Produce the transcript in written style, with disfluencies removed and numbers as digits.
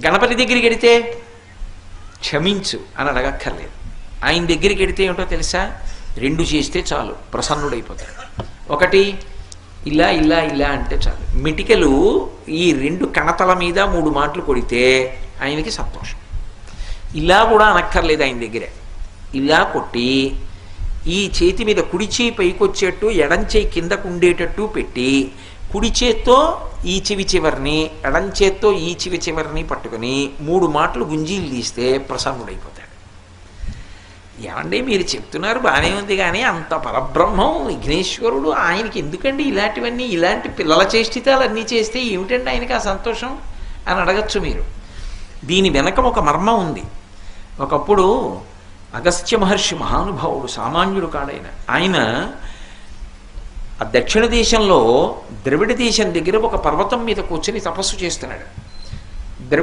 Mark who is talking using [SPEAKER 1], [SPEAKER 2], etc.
[SPEAKER 1] గణపతి దగ్గరికి వెడితే క్షమించు అని అడగక్కర్లేదు. ఆయన దగ్గరికి వెడితే ఏమిటో తెలుసా, 2 చేస్తే చాలు, ప్రసన్నుడైపోతాడు. ఒకటి ఇలా ఇలా ఇలా అంటే చాలు. మిటికలు ఈ 2 కణతల మీద 3 మాటలు కొడితే ఆయనకి సంతోషం. ఇలా కూడా అనక్కర్లేదు ఆయన దగ్గరే. ఇలా కొట్టి ఈ చేతి మీద కుడి చేయి పైకొచ్చేట్టు ఎడం చేయి కిందకు ఉండేటట్టు పెట్టి కుడి చేత్తో ఈ చెవి చివరిని ఎడం చేత్తో ఈ చెవి చివరిని పట్టుకొని 3 మాటలు గుంజీలు తీస్తే ప్రసన్నుడైపోతాడు. ఏమండి మీరు చెప్తున్నారు బాగానే ఉంది, కానీ అంత పరబ్రహ్మం విఘ్నేశ్వరుడు ఆయనకి ఎందుకండి ఇలాంటివన్నీ, ఇలాంటి పిల్లల చేష్టితాలు అన్నీ చేస్తే ఏమిటండి ఆయనకి ఆ సంతోషం అని అడగచ్చు మీరు. దీని వెనక ఒక మర్మం ఉంది. ఒకప్పుడు అగస్త్య మహర్షి మహానుభావుడు, సామాన్యుడు కాడైన ఆయన ఆ దక్షిణ దేశంలో ద్రవిడ దేశం దగ్గర ఒక పర్వతం మీద కూర్చొని తపస్సు చేస్తున్నాడు. ద్రవిడ